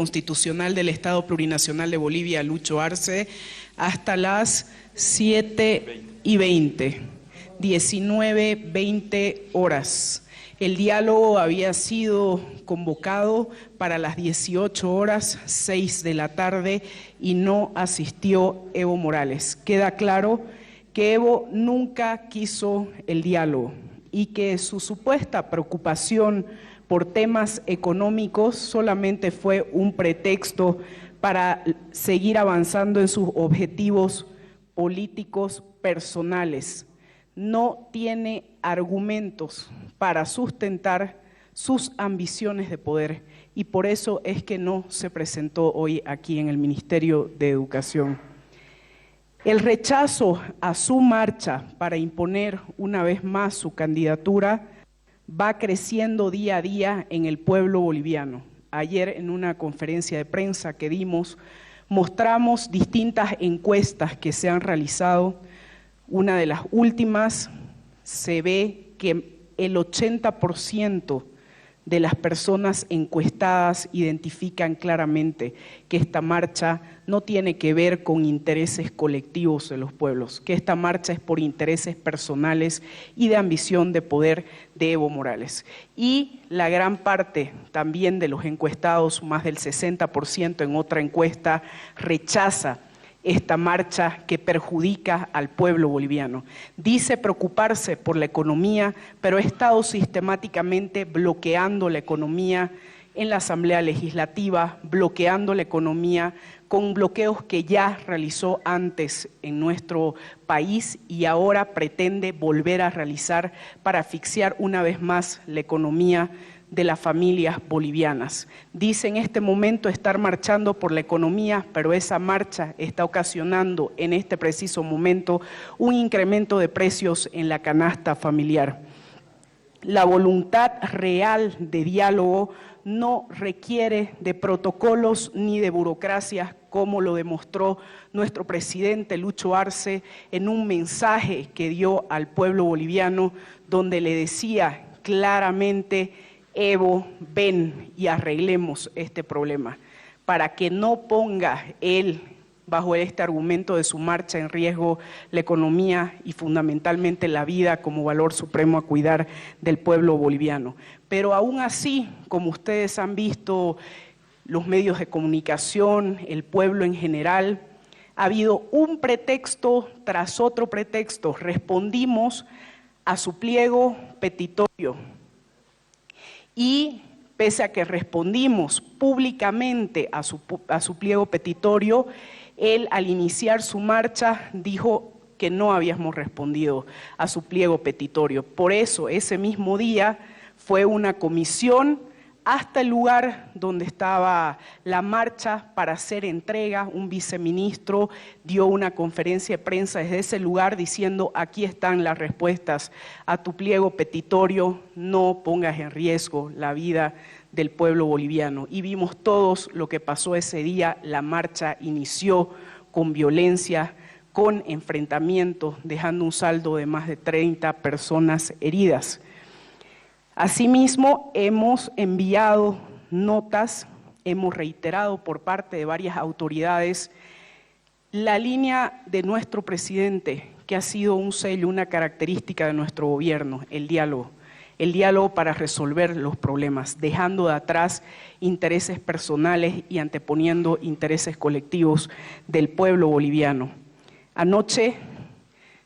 constitucional del Estado Plurinacional de Bolivia, Lucho Arce, hasta las 7:20, 19:20 horas. El diálogo había sido convocado para las 18 horas, 6 de la tarde, y no asistió Evo Morales. Queda claro que Evo nunca quiso el diálogo y que su supuesta preocupación por temas económicos solamente fue un pretexto para seguir avanzando en sus objetivos políticos personales. No tiene argumentos para sustentar sus ambiciones de poder y por eso es que no se presentó hoy aquí en el Ministerio de Educación. El rechazo a su marcha para imponer una vez más su candidatura va creciendo día a día en el pueblo boliviano. Ayer en una conferencia de prensa que dimos, mostramos distintas encuestas que se han realizado. Una de las últimas se ve que el 80% de las personas encuestadas identifican claramente que esta marcha no tiene que ver con intereses colectivos de los pueblos, que esta marcha es por intereses personales y de ambición de poder de Evo Morales. Y la gran parte también de los encuestados, más del 60% en otra encuesta, rechaza esta marcha que perjudica al pueblo boliviano. Dice preocuparse por la economía, pero ha estado sistemáticamente bloqueando la economía en la Asamblea Legislativa, bloqueando la economía con bloqueos que ya realizó antes en nuestro país y ahora pretende volver a realizar para asfixiar una vez más la economía de las familias bolivianas. Dice en este momento estar marchando por la economía, pero esa marcha está ocasionando en este preciso momento un incremento de precios en la canasta familiar. La voluntad real de diálogo no requiere de protocolos ni de burocracias, como lo demostró nuestro presidente Lucho Arce en un mensaje que dio al pueblo boliviano, donde le decía claramente: Evo, ven y arreglemos este problema, para que no ponga él, bajo este argumento de su marcha, en riesgo la economía y fundamentalmente la vida como valor supremo a cuidar del pueblo boliviano. Pero aún así, como ustedes han visto, los medios de comunicación, el pueblo en general, ha habido un pretexto tras otro pretexto. Respondimos a su pliego petitorio. Y pese a que respondimos públicamente a su pliego petitorio, él al iniciar su marcha dijo que no habíamos respondido a su pliego petitorio. Por eso ese mismo día fue una comisión hasta el lugar donde estaba la marcha para hacer entrega. Un viceministro dio una conferencia de prensa desde ese lugar diciendo: aquí están las respuestas a tu pliego petitorio, no pongas en riesgo la vida del pueblo boliviano. Y vimos todos lo que pasó ese día. La marcha inició con violencia, con enfrentamientos, dejando un saldo de más de 30 personas heridas. Asimismo, hemos enviado notas, hemos reiterado por parte de varias autoridades la línea de nuestro presidente, que ha sido un sello, una característica de nuestro gobierno: el diálogo para resolver los problemas, dejando de atrás intereses personales y anteponiendo intereses colectivos del pueblo boliviano. Anoche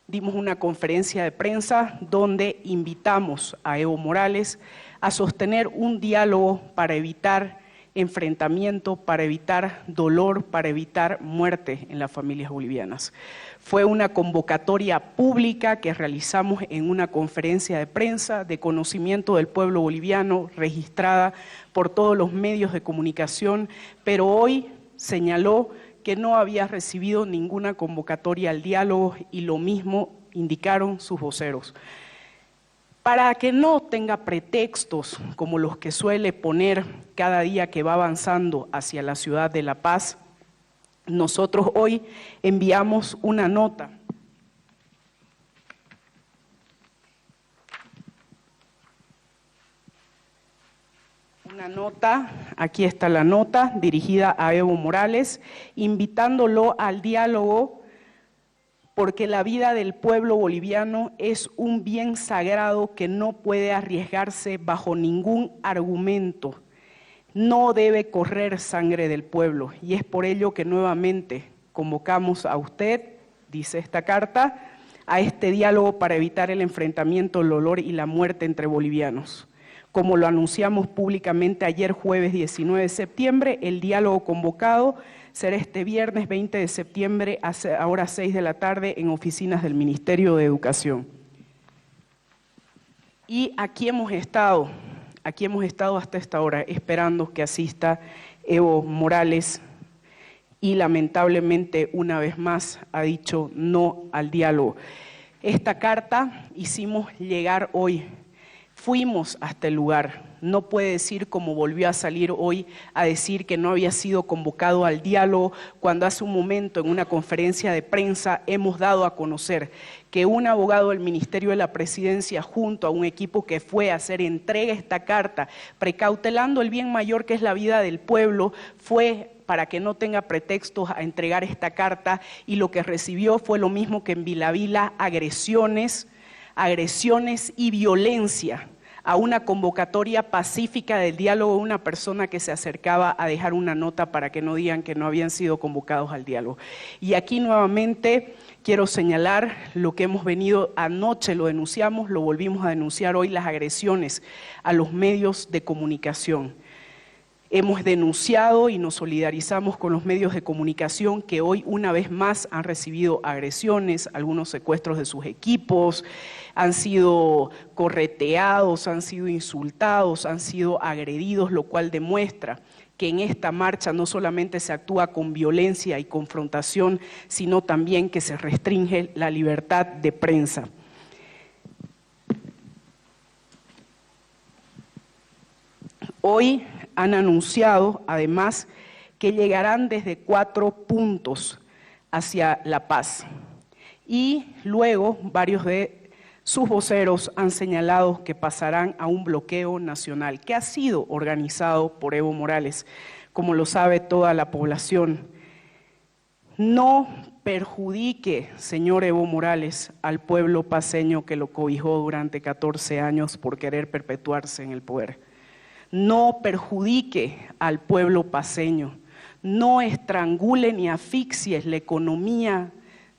dimos una conferencia de prensa donde invitamos a Evo Morales a sostener un diálogo para evitar enfrentamiento, para evitar dolor, para evitar muerte en las familias bolivianas. Fue una convocatoria pública que realizamos en una conferencia de prensa de conocimiento del pueblo boliviano, registrada por todos los medios de comunicación, pero hoy señaló que no había recibido ninguna convocatoria al diálogo y lo mismo indicaron sus voceros. Para que no tenga pretextos como los que suele poner cada día que va avanzando hacia la ciudad de La Paz, nosotros hoy enviamos una nota una nota, aquí está la nota, dirigida a Evo Morales, invitándolo al diálogo porque la vida del pueblo boliviano es un bien sagrado que no puede arriesgarse bajo ningún argumento. No debe correr sangre del pueblo y es por ello que nuevamente convocamos a usted, dice esta carta, a este diálogo para evitar el enfrentamiento, el dolor y la muerte entre bolivianos. Como lo anunciamos públicamente ayer jueves 19 de septiembre, el diálogo convocado será este viernes 20 de septiembre a horas 6 de la tarde en oficinas del Ministerio de Educación. Y aquí hemos estado hasta esta hora esperando que asista Evo Morales y lamentablemente una vez más ha dicho no al diálogo. Esta carta hicimos llegar hoy, fuimos hasta el lugar. No puede decir, como volvió a salir hoy, a decir que no había sido convocado al diálogo, cuando hace un momento en una conferencia de prensa hemos dado a conocer que un abogado del Ministerio de la Presidencia, junto a un equipo que fue a hacer entrega esta carta, precautelando el bien mayor que es la vida del pueblo, fue para que no tenga pretextos a entregar esta carta, y lo que recibió fue lo mismo que en Vila, agresiones y violencia a una convocatoria pacífica del diálogo de una persona que se acercaba a dejar una nota para que no digan que no habían sido convocados al diálogo. Y aquí nuevamente quiero señalar lo que hemos venido, anoche lo denunciamos, lo volvimos a denunciar hoy, las agresiones a los medios de comunicación. Hemos denunciado y nos solidarizamos con los medios de comunicación que hoy una vez más han recibido agresiones, algunos secuestros de sus equipos, han sido correteados, han sido insultados, han sido agredidos, lo cual demuestra que en esta marcha no solamente se actúa con violencia y confrontación, sino también que se restringe la libertad de prensa. Hoy han anunciado, además, que llegarán desde 4 puntos hacia La Paz. Y luego varios de sus voceros han señalado que pasarán a un bloqueo nacional, que ha sido organizado por Evo Morales, como lo sabe toda la población. No perjudique, señor Evo Morales, al pueblo paceño que lo cobijó durante 14 años por querer perpetuarse en el poder. No perjudique al pueblo paceño, no estrangule ni asfixie la economía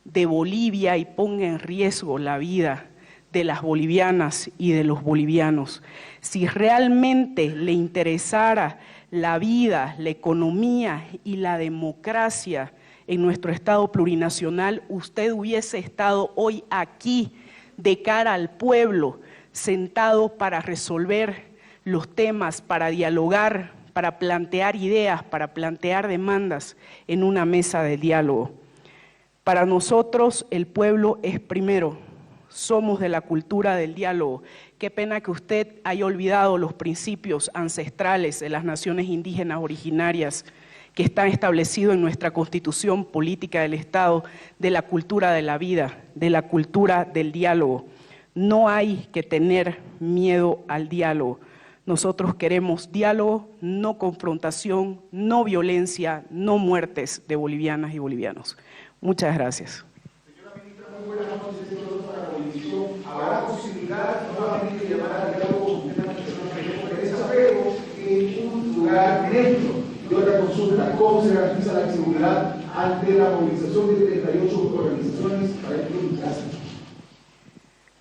de Bolivia y ponga en riesgo la vida de las bolivianas y de los bolivianos. Si realmente le interesara la vida, la economía y la democracia en nuestro Estado plurinacional, usted hubiese estado hoy aquí de cara al pueblo, sentado para resolver los temas, para dialogar, para plantear ideas, para plantear demandas en una mesa de diálogo. Para nosotros el pueblo es primero, somos de la cultura del diálogo. Qué pena que usted haya olvidado los principios ancestrales de las naciones indígenas originarias que están establecidos en nuestra Constitución Política del Estado, de la cultura de la vida, de la cultura del diálogo. No hay que tener miedo al diálogo. Nosotros queremos diálogo, no confrontación, no violencia, no muertes de bolivianas y bolivianos. Muchas gracias. Señora ministra, muy buenas noches. Para la comisión, ¿habrá posibilidad nuevamente de llamar al diálogo con una nacional de desapego en un lugar neutro? Y otra consulta, ¿cómo se garantiza la seguridad ante la movilización de 38 organizaciones para el caso?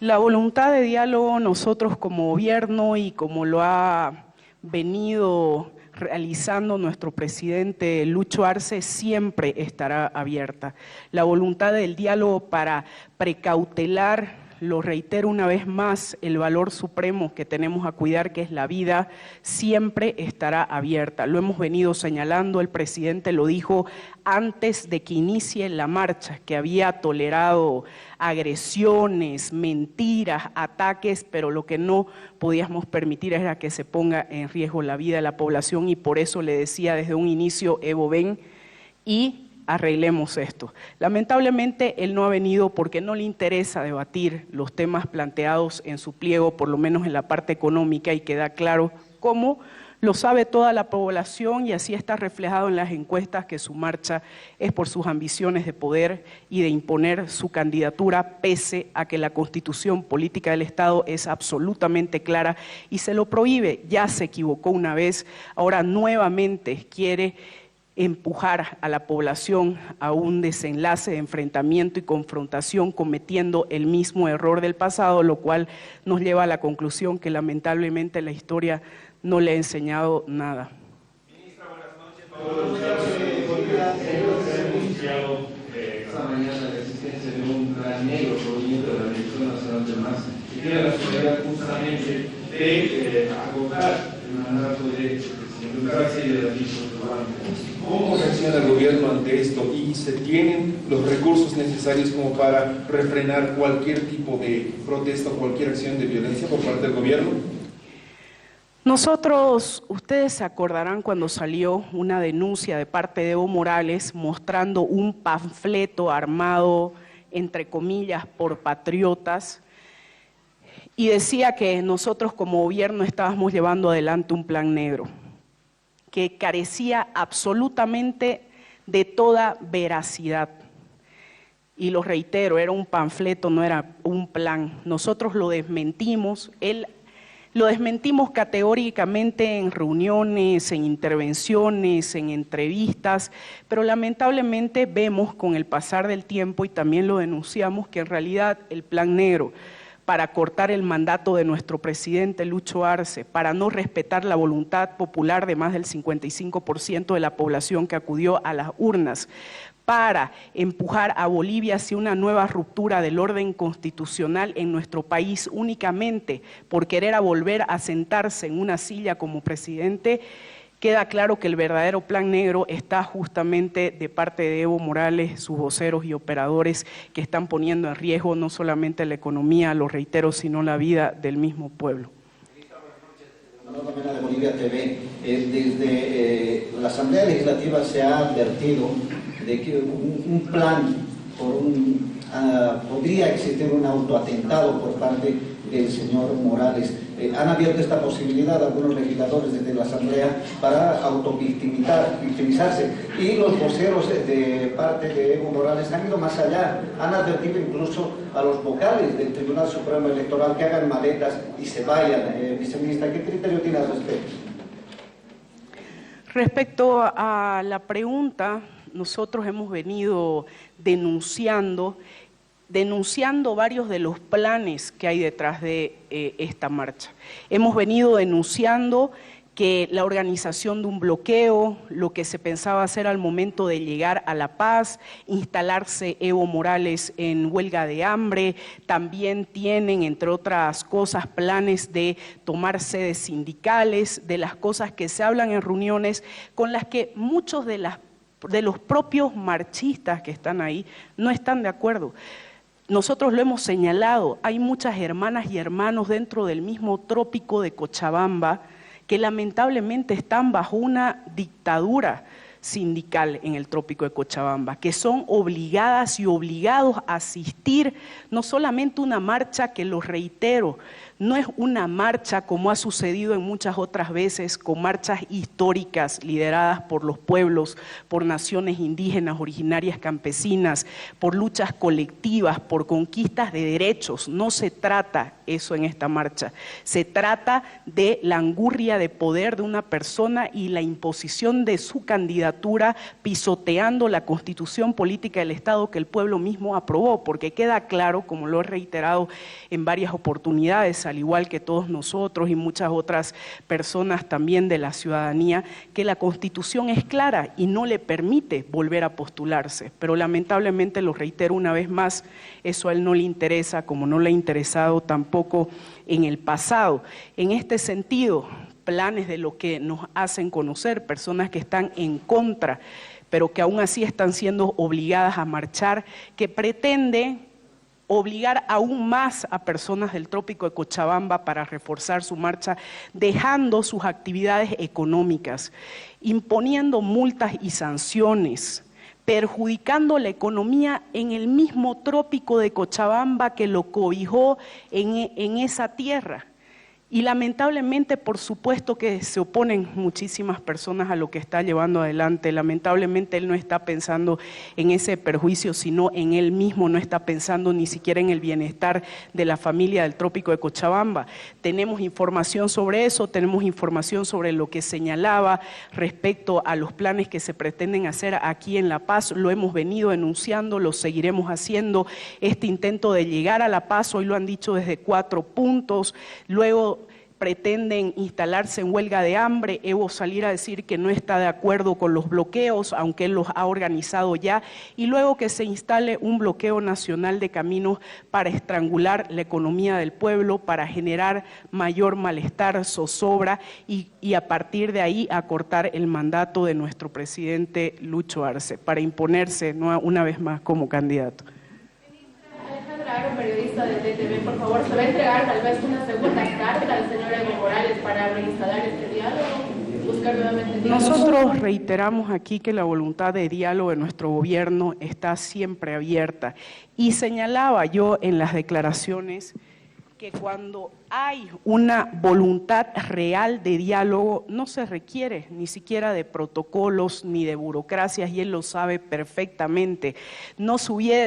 La voluntad de diálogo, nosotros como gobierno y como lo ha venido realizando nuestro presidente Lucho Arce, siempre estará abierta. La voluntad del diálogo para precautelar, lo reitero una vez más, el valor supremo que tenemos a cuidar, que es la vida, siempre estará abierta. Lo hemos venido señalando, el presidente lo dijo antes de que inicie la marcha, que había tolerado agresiones, mentiras, ataques, pero lo que no podíamos permitir era que se ponga en riesgo la vida de la población, y por eso le decía desde un inicio, Evo, ven y arreglemos esto. Lamentablemente él no ha venido porque no le interesa debatir los temas planteados en su pliego, por lo menos en la parte económica, y queda claro cómo Lo sabe toda la población y así está reflejado en las encuestas que su marcha es por sus ambiciones de poder y de imponer su candidatura, pese a que la Constitución Política del Estado es absolutamente clara y se lo prohíbe. Ya se equivocó una vez, ahora nuevamente quiere empujar a la población a un desenlace de enfrentamiento y confrontación, cometiendo el mismo error del pasado, lo cual nos lleva a la conclusión que lamentablemente la historia no le ha enseñado nada. Ministra, buenas noches. Esta mañana la existencia de un plan negro proveniente de la Dirección Nacional del MAS que tiene la finalidad justamente de agotar el mandato de democracia y de la dicha. ¿Cómo reacciona el gobierno ante esto y se tienen los recursos necesarios como para refrenar cualquier tipo de protesta o cualquier acción de violencia por parte del gobierno? Nosotros, ustedes se acordarán cuando salió una denuncia de parte de Evo Morales mostrando un panfleto armado, entre comillas, por patriotas, y decía que nosotros como gobierno estábamos llevando adelante un plan negro, que carecía absolutamente de toda veracidad. Y lo reitero, era un panfleto, no era un plan. Nosotros lo desmentimos, lo desmentimos categóricamente en reuniones, en intervenciones, en entrevistas, pero lamentablemente vemos con el pasar del tiempo, y también lo denunciamos, que en realidad el plan negro para cortar el mandato de nuestro presidente Lucho Arce, para no respetar la voluntad popular de más del 55% de la población que acudió a las urnas, para empujar a Bolivia hacia una nueva ruptura del orden constitucional en nuestro país únicamente por querer volver a sentarse en una silla como presidente, queda claro que el verdadero plan negro está justamente de parte de Evo Morales, sus voceros y operadores que están poniendo en riesgo no solamente la economía, lo reitero, sino la vida del mismo pueblo. Manuel Romero de Bolivia TV. Desde la Asamblea Legislativa se ha advertido de que un plan podría existir un autoatentado por parte del señor Morales. Han abierto esta posibilidad a algunos legisladores desde la Asamblea para victimizarse, y los voceros de parte de Evo Morales han ido más allá, han advertido incluso a los vocales del Tribunal Supremo Electoral que hagan maletas y se vayan. Viceministra, ¿qué criterio tiene al respecto? Respecto a la pregunta, nosotros hemos venido denunciando varios de los planes que hay detrás de esta marcha. Hemos venido denunciando que la organización de un bloqueo, lo que se pensaba hacer al momento de llegar a La Paz, instalarse Evo Morales en huelga de hambre, también tienen, entre otras cosas, planes de tomar sedes sindicales, de las cosas que se hablan en reuniones, con las que muchos de los propios marchistas que están ahí no están de acuerdo. Nosotros lo hemos señalado, hay muchas hermanas y hermanos dentro del mismo trópico de Cochabamba que lamentablemente están bajo una dictadura sindical en el trópico de Cochabamba, que son obligadas y obligados a asistir no solamente a una marcha que, lo reitero, no es una marcha como ha sucedido en muchas otras veces, con marchas históricas lideradas por los pueblos, por naciones indígenas, originarias, campesinas, por luchas colectivas, por conquistas de derechos. No se trata eso en esta marcha, se trata de la angurria de poder de una persona y la imposición de su candidatura, pisoteando la Constitución Política del Estado que el pueblo mismo aprobó, porque queda claro, como lo he reiterado en varias oportunidades, al igual que todos nosotros y muchas otras personas también de la ciudadanía, que la Constitución es clara y no le permite volver a postularse, pero lamentablemente, lo reitero una vez más, eso a él no le interesa, como no le ha interesado tampoco en el pasado. En este sentido, planes de lo que nos hacen conocer, personas que están en contra, pero que aún así están siendo obligadas a marchar, que pretende obligar aún más a personas del trópico de Cochabamba para reforzar su marcha, dejando sus actividades económicas, imponiendo multas y sanciones, perjudicando la economía en el mismo trópico de Cochabamba que lo cobijó en esa tierra. Y lamentablemente, por supuesto que se oponen muchísimas personas a lo que está llevando adelante. Lamentablemente él no está pensando en ese perjuicio, sino en él mismo, no está pensando ni siquiera en el bienestar de la familia del Trópico de Cochabamba. Tenemos información sobre eso, tenemos información sobre lo que señalaba respecto a los planes que se pretenden hacer aquí en La Paz. Lo hemos venido denunciando, lo seguiremos haciendo. Este intento de llegar a La Paz, hoy lo han dicho desde 4 puntos, luego pretenden instalarse en huelga de hambre. Evo salir a decir que no está de acuerdo con los bloqueos, aunque él los ha organizado ya, y luego que se instale un bloqueo nacional de caminos para estrangular la economía del pueblo, para generar mayor malestar, zozobra y a partir de ahí acortar el mandato de nuestro presidente Lucho Arce, para imponerse una vez más como candidato. Un periodista de DTV, por favor, ¿se va a entregar tal vez una segunda carta al señor Evo Morales para reinstalar este diálogo? Buscar nuevamente el diálogo. Nosotros reiteramos aquí que la voluntad de diálogo de nuestro gobierno está siempre abierta y señalaba yo en las declaraciones que cuando hay una voluntad real de diálogo no se requiere ni siquiera de protocolos ni de burocracias, y él lo sabe perfectamente.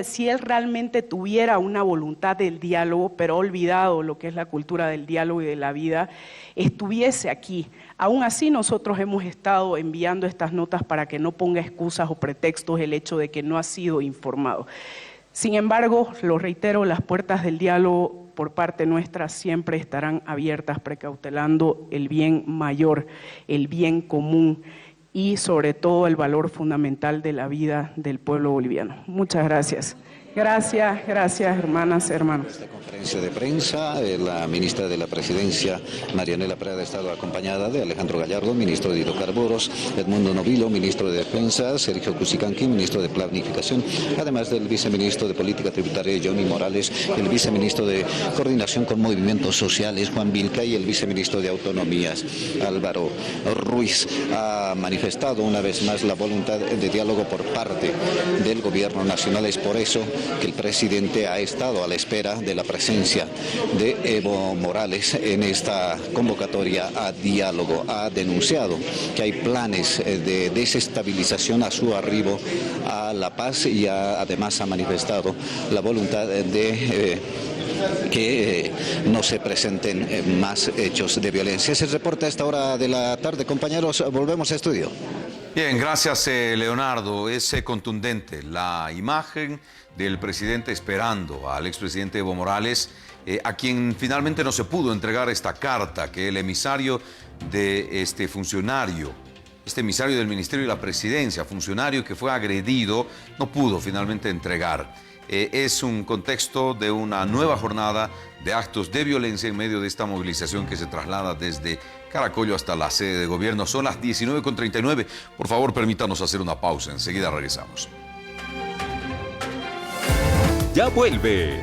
Si él realmente tuviera una voluntad del diálogo, pero ha olvidado lo que es la cultura del diálogo y de la vida, estuviese aquí. Aún así nosotros hemos estado enviando estas notas para que no ponga excusas o pretextos el hecho de que no ha sido informado. Sin embargo, lo reitero, las puertas del diálogo por parte nuestra siempre estarán abiertas, precautelando el bien mayor, el bien común y sobre todo el valor fundamental de la vida del pueblo boliviano. Muchas gracias. Gracias, hermanas, hermanos. Esta conferencia de prensa, la ministra de la Presidencia, Marianela Prada, ha estado acompañada de Alejandro Gallardo, ministro de Hidrocarburos, Edmundo Novilo, ministro de Defensa, Sergio Cusicanqui, ministro de Planificación, además del viceministro de Política Tributaria, Johnny Morales, el viceministro de Coordinación con Movimientos Sociales, Juan Vilca, y el viceministro de Autonomías, Álvaro Ruiz. Ha manifestado una vez más la voluntad de diálogo por parte del gobierno nacional. Es por eso que el presidente ha estado a la espera de la presencia de Evo Morales en esta convocatoria a diálogo. Ha denunciado que hay planes de desestabilización a su arribo a La Paz y además ha manifestado la voluntad de que no se presenten más hechos de violencia. Ese reporte a esta hora de la tarde, compañeros. Volvemos a estudio. Bien, gracias Leonardo. Es contundente la imagen del presidente esperando al expresidente Evo Morales, a quien finalmente no se pudo entregar esta carta que el emisario de este funcionario, este emisario del Ministerio de la Presidencia, funcionario que fue agredido, no pudo finalmente entregar. Es un contexto de una nueva jornada de actos de violencia en medio de esta movilización que se traslada desde Caracollo hasta la sede de gobierno. Son las 19:39. Por favor, permítanos hacer una pausa. Enseguida regresamos. Ya vuelve